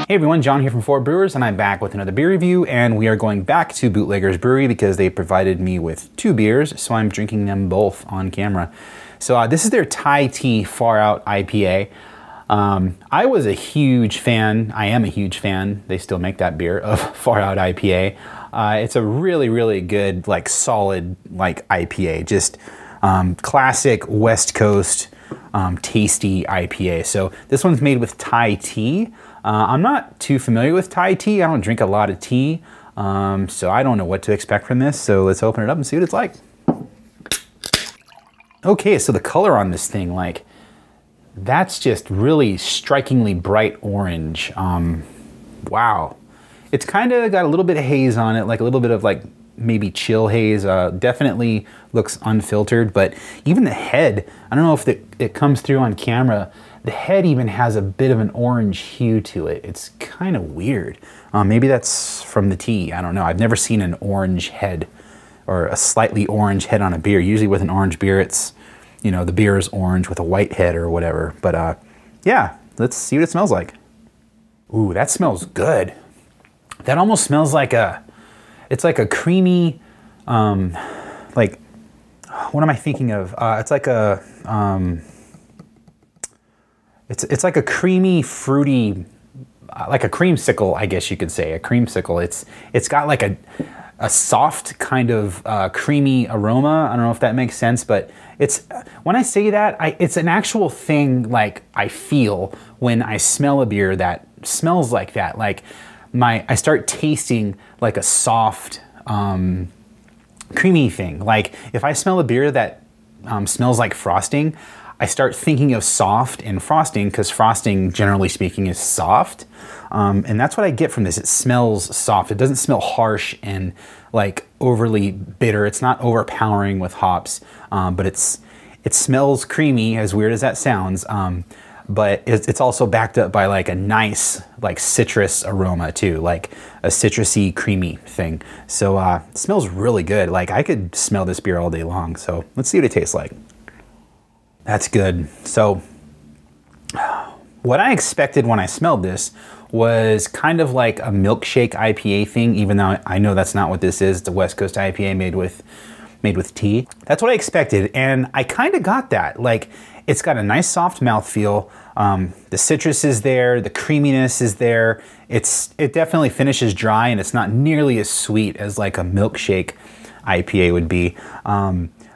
Hey everyone, John here from Fort Brewers, and I'm back with another beer review, and we are going back to Bootlegger's Brewery because they provided me with 2 beers, so I'm drinking them both on camera. So this is their Thai Tea Far Out IPA. I was a huge fan, I am a huge fan, they still make that beer, of Far Out IPA. It's a really, really good, like solid like IPA, just classic West Coast tasty IPA. So this one's made with Thai tea. I'm not too familiar with Thai tea. I don't drink a lot of tea, so I don't know what to expect from this. So let's open it up and see what it's like. Okay, so the color on this thing, like, that's just really strikingly bright orange. Wow. It's kind of got a little bit of haze on it, like a little bit of like maybe chill haze. Definitely looks unfiltered, but even the head, I don't know if it comes through on camera. The head even has a bit of an orange hue to it. It's kind of weird. Maybe that's from the tea, I don't know. I've never seen an orange head or a slightly orange head on a beer. Usually with an orange beer, it's, you know, the beer is orange with a white head or whatever. But yeah, let's see what it smells like. Ooh, that smells good. That almost smells like it's like a creamy, like, what am I thinking of? It's like a, it's like a creamy, fruity, like a creamsicle, I guess you could say, a creamsicle. It's got like a soft kind of creamy aroma. I don't know if that makes sense, but when I say that, it's an actual thing like I feel when I smell a beer that smells like that. Like I start tasting like a soft, creamy thing. Like if I smell a beer that smells like frosting, I start thinking of soft and frosting because frosting, generally speaking, is soft. And that's what I get from this. It smells soft. It doesn't smell harsh and like overly bitter. It's not overpowering with hops, but it smells creamy, as weird as that sounds. But it's also backed up by like a nice like citrus aroma too, like a citrusy, creamy thing. So it smells really good. Like I could smell this beer all day long. So let's see what it tastes like. That's good. So what I expected when I smelled this was kind of like a milkshake IPA thing, even though I know that's not what this is. It's a West Coast IPA made with tea. That's what I expected, and I kind of got that. Like, it's got a nice soft mouthfeel. The citrus is there, the creaminess is there. It definitely finishes dry, and it's not nearly as sweet as like a milkshake IPA would be.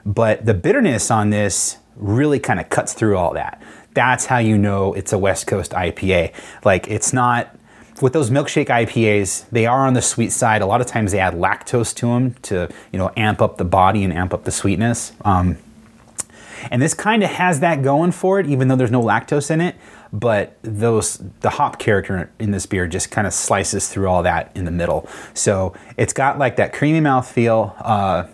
But the bitterness on this really kind of cuts through all that. That's how you know it's a West Coast IPA. Like, it's not, with those milkshake IPAs, they are on the sweet side. A lot of times they add lactose to them to, you know, amp up the body and amp up the sweetness. And this kind of has that going for it, even though there's no lactose in it. But the hop character in this beer just kind of slices through all that in the middle. So it's got like that creamy mouthfeel.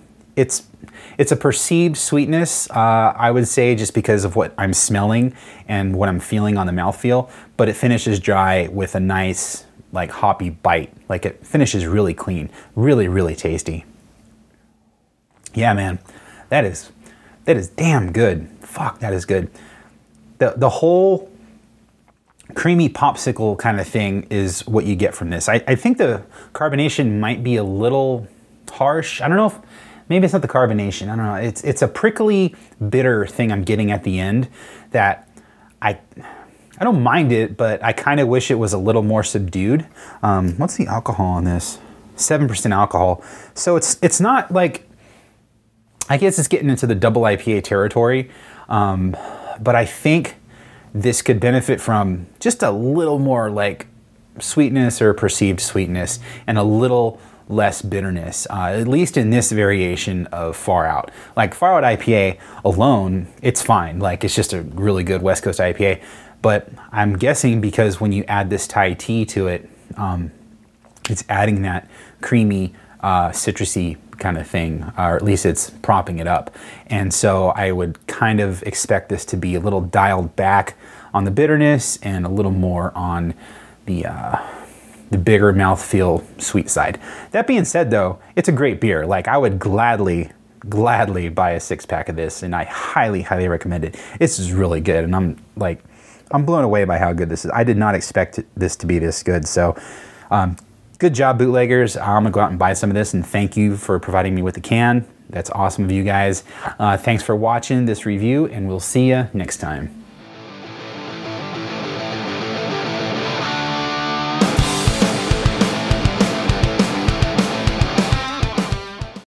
It's a perceived sweetness, I would say, just because of what I'm smelling and what I'm feeling on the mouthfeel, but it finishes dry with a nice, like, hoppy bite. Like, it finishes really clean, really, really tasty. Yeah, man, that is damn good. Fuck, that is good. The whole creamy popsicle kind of thing is what you get from this. I think the carbonation might be a little harsh. I don't know if, maybe it's not the carbonation, I don't know. It's a prickly, bitter thing I'm getting at the end that I don't mind it, but I kind of wish it was a little more subdued. What's the alcohol on this? 7% alcohol. So it's not like, I guess it's getting into the double IPA territory, but I think this could benefit from just a little more like sweetness or perceived sweetness and a little less bitterness, at least in this variation of Far Out. Like Far Out IPA alone, it's fine. Like, it's just a really good West Coast IPA. But I'm guessing because when you add this Thai tea to it, it's adding that creamy, citrusy kind of thing, or at least it's propping it up. And so I would kind of expect this to be a little dialed back on the bitterness and a little more on the bigger mouthfeel sweet side. That being said though, it's a great beer. Like, I would gladly buy a 6-pack of this, and I highly, highly recommend it. This is really good, and I'm like, I'm blown away by how good this is. I did not expect this to be this good. So good job, bootleggers. I'm gonna go out and buy some of this, and thank you for providing me with the can. That's awesome of you guys. Thanks for watching this review, and we'll see you next time.